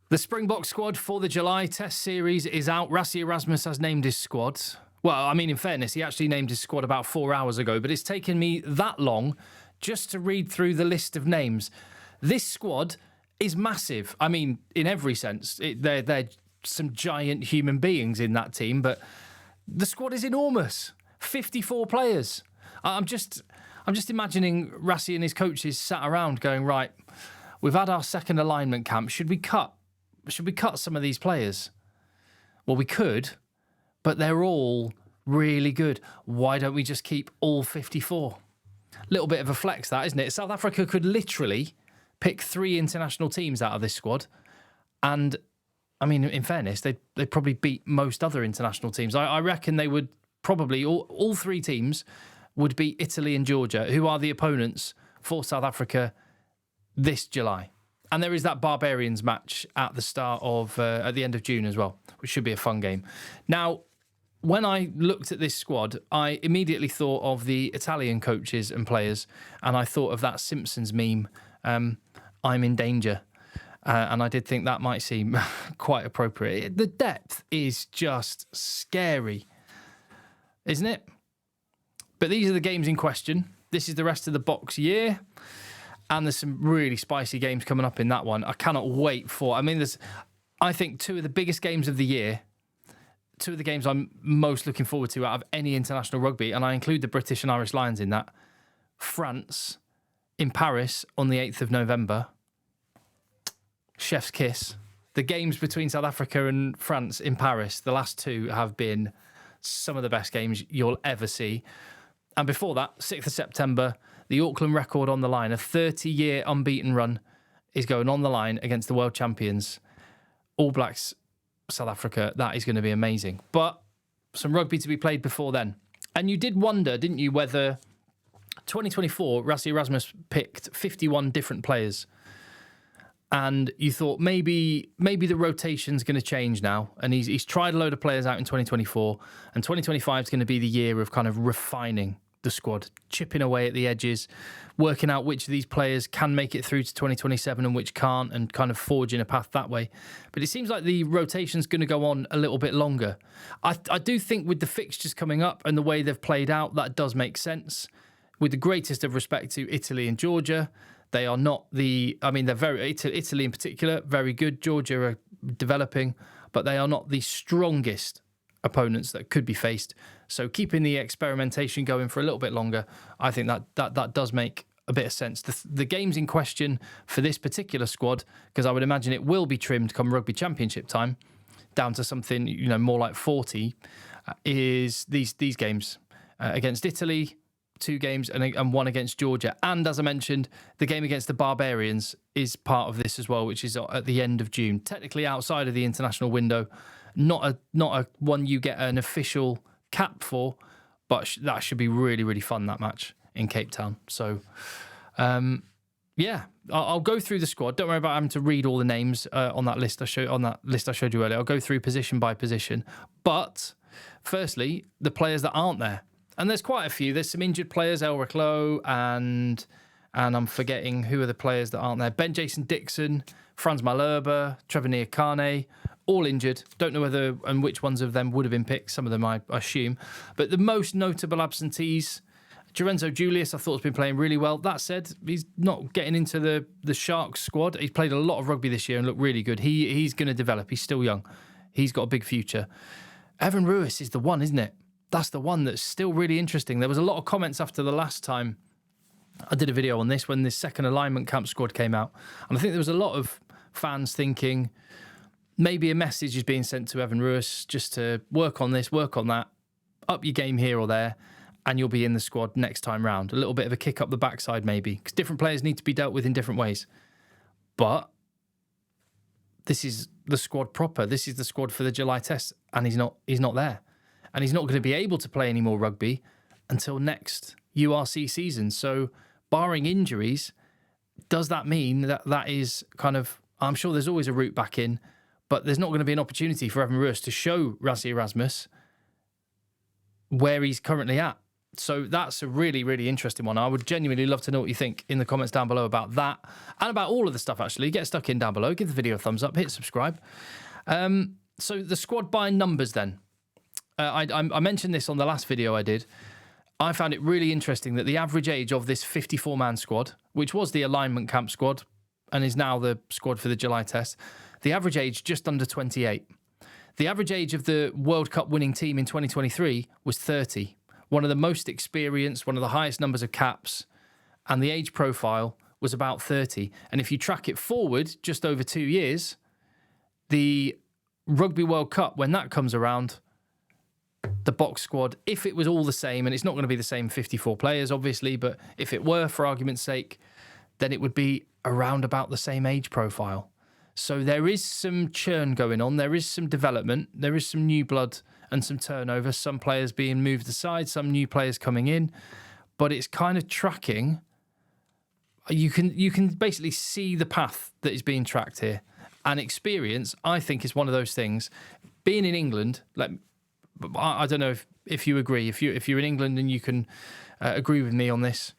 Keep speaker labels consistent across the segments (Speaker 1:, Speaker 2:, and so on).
Speaker 1: The Springbok squad for the July Test series is out. Rassie Erasmus has named his squad. Well, I mean, in fairness, he actually named his squad about 4 hours ago, but it's taken me that long just to read through the list of names. This squad is massive. I mean, in every sense. They're some giant human beings in that team, but the squad is enormous. 54 players. I'm just imagining Rassie and his coaches sat around going, right, we've had our second alignment camp. Should we cut some of these players? Well, we could, but they're all really good. Why don't we just keep all 54? Little bit of a flex, that, isn't it? South Africa could literally pick 3 international teams out of this squad. And, I mean, in fairness, they'd probably beat most other international teams. I reckon they would probably, all 3 teams would beat Italy and Georgia, who are the opponents for South Africa this July. And there is that Barbarians match at the end of June as well, which should be a fun game. Now, when I looked at this squad, I immediately thought of the Italian coaches and players, and I thought of that Simpsons meme, I'm in danger. And I did think that might seem quite appropriate. The depth is just scary, isn't it? But these are the games in question. This is the rest of the box year. And there's some really spicy games coming up in that one. I cannot wait for. I mean, I think 2 of the biggest games of the year, 2 of the games I'm most looking forward to out of any international rugby, and I include the British and Irish Lions in that. France in Paris on the 8th of November. Chef's kiss. The games between South Africa and France in Paris, the last 2 have been some of the best games you'll ever see. And before that, 6th of September, the Auckland record on the line. A 30-year unbeaten run is going on the line against the world champions, All Blacks, South Africa. That is going to be amazing. But some rugby to be played before then. And you did wonder, didn't you, whether 2024, Rassie Erasmus picked 51 different players. And you thought maybe the rotation's going to change now. And he's tried a load of players out in 2024. And 2025 is going to be the year of kind of refining the squad, chipping away at the edges, working out which of these players can make it through to 2027 and which can't, and kind of forging a path that way. But it seems like the rotation's going to go on a little bit longer. I do think with the fixtures coming up and the way they've played out, that does make sense. With the greatest of respect to Italy and Georgia, they are not they're very, Italy in particular, very good. Georgia are developing, but they are not the strongest opponents that could be faced. So keeping the experimentation going for a little bit longer, I think that does make a bit of sense. The games in question for this particular squad, because I would imagine it will be trimmed come Rugby Championship time, down to something more like 40, is these games against Italy, 2 games, and 1 against Georgia. And as I mentioned, the game against the Barbarians is part of this as well, which is at the end of June. Technically outside of the international window, not a one you get an official cap for, but that should be really, really fun, that match in Cape Town. So, I'll go through the squad. Don't worry about having to read all the names on that list I showed you earlier. I'll go through position by position. But firstly, the players that aren't there. And there's quite a few. There's some injured players, Elric Lowe, and I'm forgetting who are the players that aren't there. Ben Jason Dixon, Franz Malherbe, Trevor Niakane, all injured. Don't know whether and which ones of them would have been picked. Some of them, I assume. But the most notable absentees, Lorenzo Julius, I thought has been playing really well. That said, he's not getting into the Sharks squad. He's played a lot of rugby this year and looked really good. He's going to develop. He's still young. He's got a big future. Evan Ruiz is the one, isn't it? That's the one that's still really interesting. There was a lot of comments after the last time I did a video on this, when this second alignment camp squad came out. And I think there was a lot of fans thinking maybe a message is being sent to Evan Ruiz just to work on this, work on that, up your game here or there, and you'll be in the squad next time round. A little bit of a kick up the backside maybe, because different players need to be dealt with in different ways. But this is the squad proper. This is the squad for the July Test, and he's not there. And he's not going to be able to play any more rugby until next URC season. So, barring injuries, does that mean that is kind of... I'm sure there's always a route back in, but there's not going to be an opportunity for Evan Ruiz to show Rassie Erasmus where he's currently at. So that's a really, really interesting one. I would genuinely love to know what you think in the comments down below about that and about all of the stuff, actually. Get stuck in down below. Give the video a thumbs up. Hit subscribe. So the squad by numbers then. I mentioned this on the last video I did. I found it really interesting that the average age of this 54-man squad, which was the alignment camp squad and is now the squad for the July test, the average age just under 28. The average age of the World Cup winning team in 2023 was 30. One of the most experienced, one of the highest numbers of caps, and the age profile was about 30. And if you track it forward just over 2 years, the Rugby World Cup, when that comes around, the box squad, if it was all the same, and it's not going to be the same 54 players, obviously, but if it were, for argument's sake, then it would be around about the same age profile. So there is some churn going on. There is some development. There is some new blood and some turnover. Some players being moved aside, some new players coming in. But it's kind of tracking. You can basically see the path that is being tracked here. And experience, I think, is one of those things. Being in England, I don't know if you agree. If you're in England and you can agree with me on this,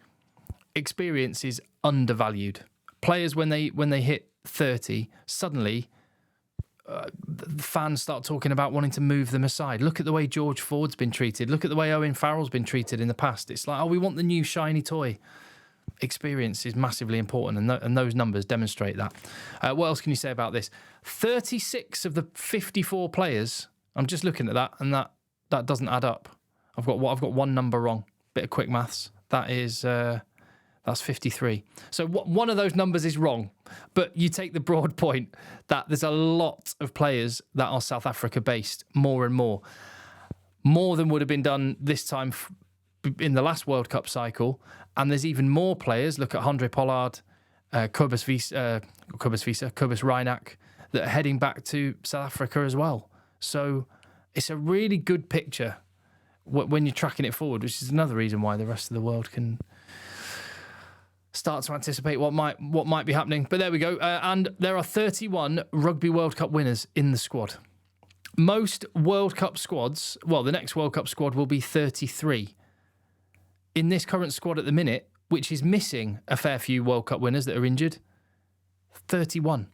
Speaker 1: experience is undervalued. Players, when they hit 30, suddenly the fans start talking about wanting to move them aside. Look at the way George Ford's been treated. Look at the way Owen Farrell's been treated in the past. It's like, oh, we want the new shiny toy. Experience is massively important, and those numbers demonstrate that. What else can you say about this? 36 of the 54 players, I'm just looking at that, and that doesn't add up. I've got one number wrong. Bit of quick maths. That's 53. So one of those numbers is wrong. But you take the broad point that there's a lot of players that are South Africa based, more and more. More than would have been done this time in the last World Cup cycle. And there's even more players. Look at Andre Pollard, Cobus Reinach, that are heading back to South Africa as well. So it's a really good picture when you're tracking it forward, which is another reason why the rest of the world can start to anticipate what might be happening. But there we go. And there are 31 Rugby World Cup winners in the squad. Most World Cup squads, well, the next World Cup squad will be 33. In this current squad at the minute, which is missing a fair few World Cup winners that are injured, 31.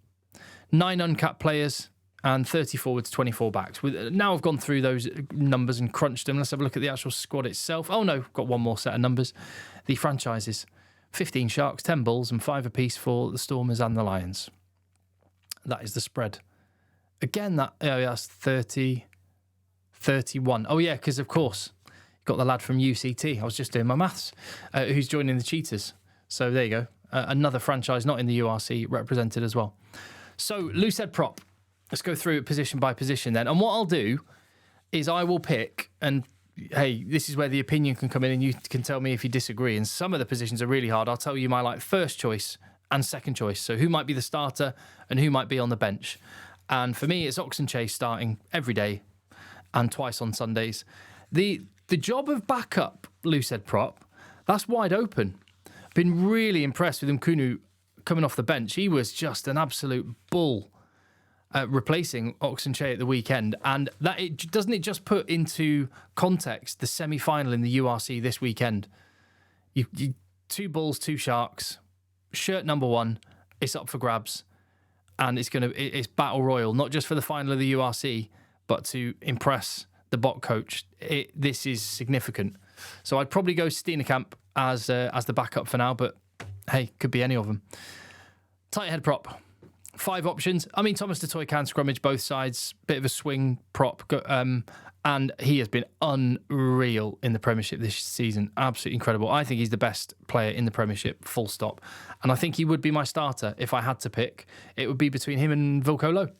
Speaker 1: 9 uncapped players and 30 forwards, 24 backs. Now I've gone through those numbers and crunched them. Let's have a look at the actual squad itself. Oh no, got one more set of numbers. The franchises. 15 Sharks, 10 Bulls, and 5 apiece for the Stormers and the Lions. That is the spread. Again, that's 30, 31. Oh, yeah, because, of course, you've got the lad from UCT. I was just doing my maths, who's joining the Cheetahs. So there you go. Another franchise not in the URC represented as well. So, loose head prop. Let's go through it position by position then. And what I'll do is I will pick, and hey, this is where the opinion can come in and you can tell me if you disagree. And some of the positions are really hard. I'll tell you my first choice and second choice. So who might be the starter and who might be on the bench. And for me, it's Oxenchase starting every day and twice on Sundays. The job of backup loosehead prop, that's wide open. Been really impressed with Mkunu coming off the bench. He was just an absolute bull. Replacing Oxenchase at the weekend, and doesn't it just put into context the semi-final in the URC this weekend? You 2 Bulls, 2 Sharks, shirt number 1, it's up for grabs, and it's battle royal, not just for the final of the URC, but to impress the bot coach. This is significant. So I'd probably go Steenekamp as the backup for now, but hey, could be any of them. Tight head prop. 5 options. I mean, Thomas du Toit can scrummage both sides. Bit of a swing prop. And he has been unreal in the Premiership this season. Absolutely incredible. I think he's the best player in the Premiership, full stop. And I think he would be my starter if I had to pick. It would be between him and Wilco Louw.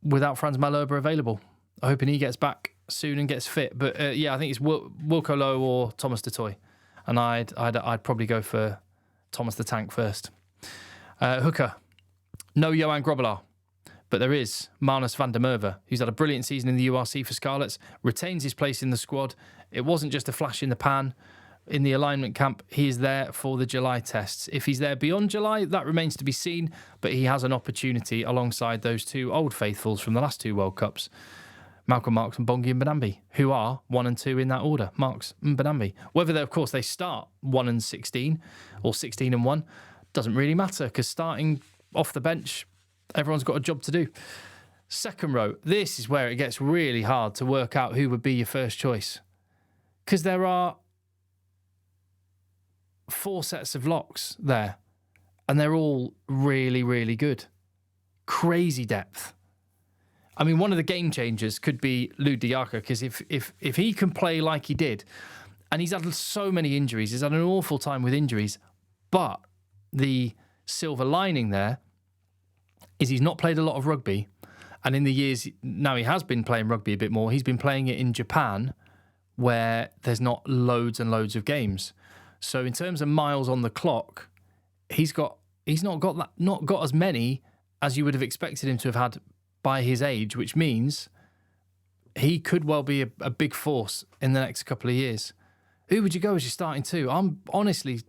Speaker 1: Without Frans Malherbe available. I'm hoping he gets back soon and gets fit. But yeah, I think it's Wilco Louw or Thomas du Toit. And I'd probably go for Thomas the Tank first. Hooker, no Johan Grobbelaar, but there is Marnus van der Merwe, who's had a brilliant season in the URC for Scarlets, retains his place in the squad. It wasn't just a flash in the pan in the alignment camp. He is there for the July tests. If he's there beyond July, that remains to be seen, but he has an opportunity alongside those 2 old faithfuls from the last 2 World Cups. Malcolm Marks and Bongi Mbonambi, who are 1 and 2 in that order. Marks and Mbonambi. Whether, of course, they start 1 and 16 or 16 and 1 doesn't really matter, because starting off the bench, everyone's got a job to do. Second row, this is where it gets really hard to work out who would be your first choice, because there are 4 sets of locks there, and they're all really, really good. Crazy depth. I mean, one of the game changers could be Lou Diaka, because if he can play like he did, and he's had so many injuries, he's had an awful time with injuries, but the silver lining there is he's not played a lot of rugby, and in the years now he has been playing rugby a bit more, he's been playing it in Japan, where there's not loads and loads of games. So in terms of miles on the clock, he's not got as many as you would have expected him to have had by his age, which means he could well be a big force in the next couple of years. Who would you go as your starting 2? I'm honestly,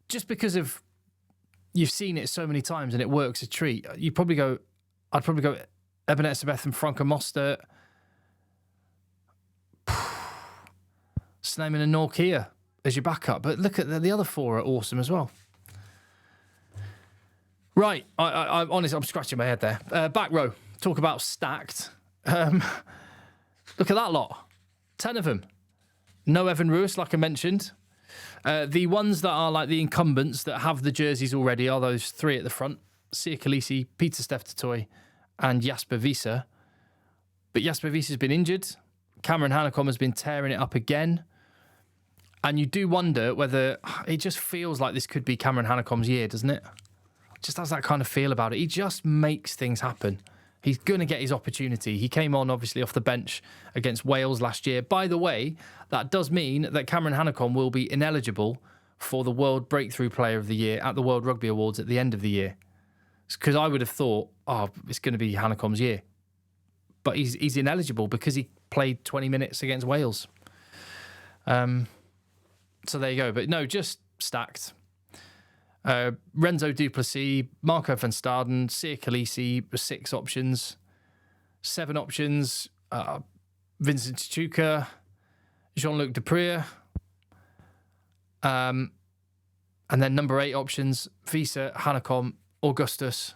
Speaker 1: just because of you've seen it so many times and it works a treat, I'd probably go Ebenezer Beth and Franco Mostert, Sneyman and Norkia as your backup. But look at the other 4 are awesome as well. Right, I honestly, I'm scratching my head there. Back row, talk about stacked. Look at that lot. 10 of them. No Evan Ruiz, like I mentioned. The ones that are like the incumbents that have the jerseys already are those 3 at the front. Sia Khaleesi, Peter Steph Totoy, and Jasper Wiese. But Jasper Wiese's been injured. Cameron Hanekom has been tearing it up again. And you do wonder whether it just feels like this could be Cameron Hanekom's year, doesn't it? Just has that kind of feel about it. He just makes things happen. He's going to get his opportunity. He came on, obviously, off the bench against Wales last year. By the way, that does mean that Cameron Hanekom will be ineligible for the World Breakthrough Player of the Year at the World Rugby Awards at the end of the year. Because I would have thought, it's going to be Hanekom's year. But he's ineligible because he played 20 minutes against Wales. So there you go. But no, just stacked. Renzo Duplessis, Marco van Staden, Sia Khaleesi, 6 options. 7 options, Vincent Chichuka, Jean-Luc Duprier. And then number 8 options, Visa, Hanekom, Augustus,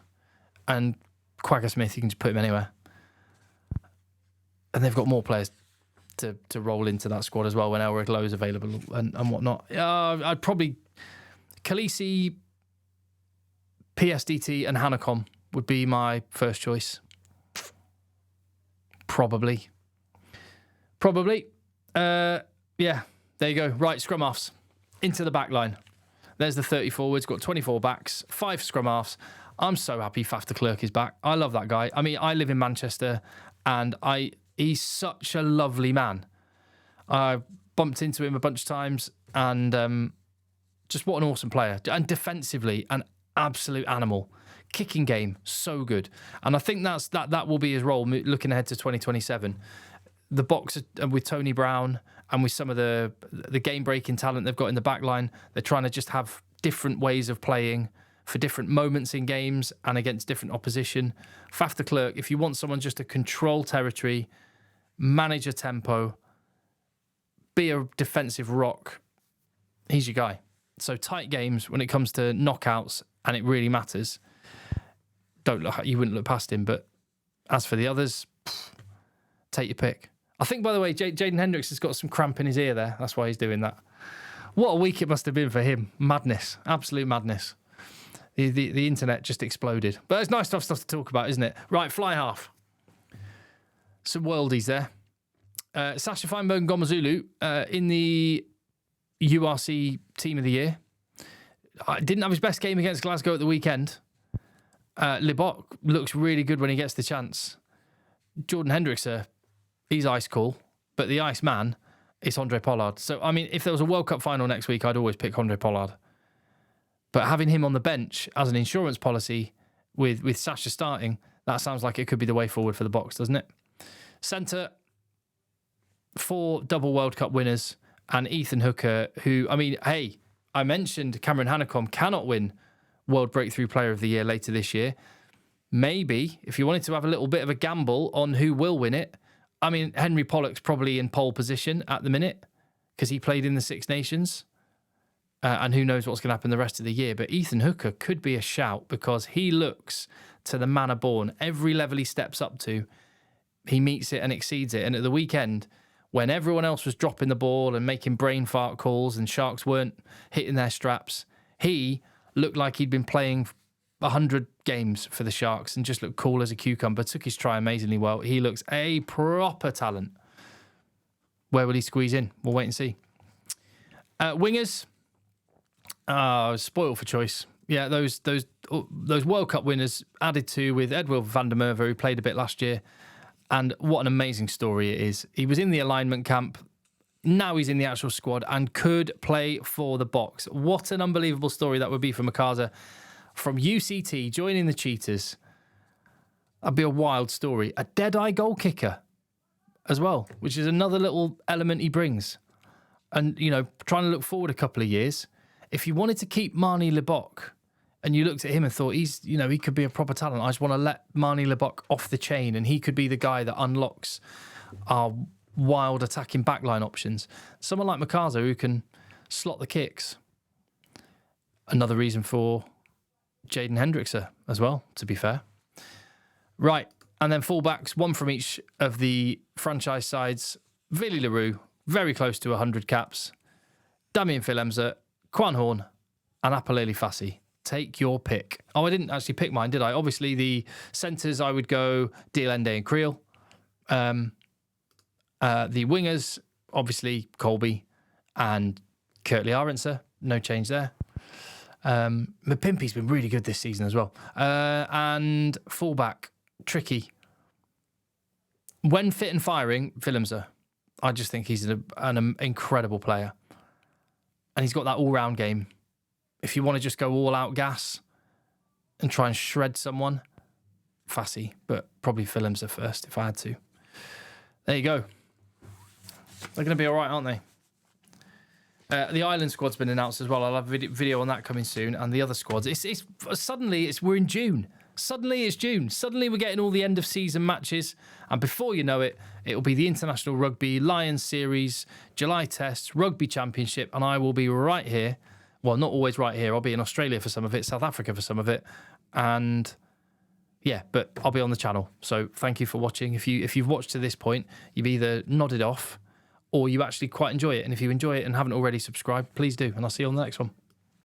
Speaker 1: and Quagga Smith. You can just put him anywhere. And they've got more players to roll into that squad as well when Elric Lowe's available and whatnot. I'd probably... Khaleesi, PSDT, and Hanekom would be my first choice. Probably. Yeah, there you go. Right, scrum halves. Into the back line. There's the 30 forwards, got 24 backs, 5 scrum halves. I'm so happy Faf de Klerk is back. I love that guy. I mean, I live in Manchester, and he's such a lovely man. I bumped into him a bunch of times, and just what an awesome player. And defensively, an absolute animal. Kicking game, so good. And I think that will be his role looking ahead to 2027. The box with Tony Brown and with some of the game-breaking talent they've got in the back line, they're trying to just have different ways of playing for different moments in games and against different opposition. Faf de Klerk, if you want someone just to control territory, manage a tempo, be a defensive rock, he's your guy. So tight games when it comes to knockouts, and it really matters. You wouldn't look past him, but as for the others, take your pick. I think, by the way, Jaden Hendricks has got some cramp in his ear there. That's why he's doing that. What a week it must have been for him. Madness. Absolute madness. The internet just exploded. But it's nice to have stuff to talk about, isn't it? Right, fly half. Some worldies there. Sasha Feinberg Ngomazulu in the URC Team of the Year. Didn't have his best game against Glasgow at the weekend. Libok looks really good when he gets the chance. Jordan Hendricks, he's ice cool, but the ice man is Andre Pollard. So, I mean, if there was a World Cup final next week, I'd always pick Andre Pollard. But having him on the bench as an insurance policy with Sasha starting, that sounds like it could be the way forward for the Box, doesn't it? Centre, 4 double World Cup winners, and Ethan Hooker, who, I mean, hey, I mentioned Cameron Hanekom cannot win World Breakthrough Player of the Year later this year. maybe, if you wanted to have a little bit of a gamble on who will win it, I mean, Henry Pollock's probably in pole position at the minute because he played in the Six Nations. And who knows what's going to happen the rest of the year. But Ethan Hooker could be a shout because he looks to the manner born. Every level he steps up to, he meets it and exceeds it. And at the weekend, when everyone else was dropping the ball and making brain fart calls and Sharks weren't hitting their straps, he looked like he'd been playing 100 games for the Sharks and just looked cool as a cucumber. Took his try amazingly well. He looks a proper talent. Where will he squeeze in? We'll wait and see. Wingers... spoiled for choice. Yeah, those World Cup winners added to with Edwin van der Merwe, who played a bit last year. And what an amazing story it is. He was in the alignment camp. Now he's in the actual squad and could play for the Boks. What an unbelievable story that would be for Makaza. From UCT, joining the Cheetahs. That'd be a wild story. A dead-eye goal kicker as well, which is another little element he brings. And, you know, trying to look forward a couple of years... If you wanted to keep Marnie Lebok and you looked at him and thought, he could be a proper talent, I just want to let Marnie Lebok off the chain and he could be the guy that unlocks our wild attacking backline options. Someone like Makaza who can slot the kicks. Another reason for Jaden Hendrickser as well, to be fair. Right, and then fullbacks, one from each of the franchise sides. Vili Leroux, very close to 100 caps. Damien Philemza, Quan Horn and Apaleli Fassi. Take your pick. Oh, I didn't actually pick mine, did I? Obviously, the centres, I would go Dielende and Creel. The wingers, obviously, Colby and Kurtley Arendse. No change there. Mapimpi's been really good this season as well. And fullback, tricky. When fit and firing, Philemza. I just think he's an incredible player. And he's got that all-round game. If you want to just go all-out gas and try and shred someone, Fassi, but probably Philemza first if I had to. There you go. They're going to be all right, aren't they? The Ireland squad's been announced as well. I'll have a video on that coming soon. And the other squads. We're in June. Suddenly it's June. Suddenly we're getting all the end-of-season matches. And before you know it, it'll be the International Rugby, Lions Series, July Tests, Rugby Championship, and I will be right here. Well, not always right here. I'll be in Australia for some of it, South Africa for some of it. And yeah, but I'll be on the channel. So thank you for watching. If you've watched to this point, you've either nodded off or you actually quite enjoy it. And if you enjoy it and haven't already subscribed, please do. And I'll see you on the next one.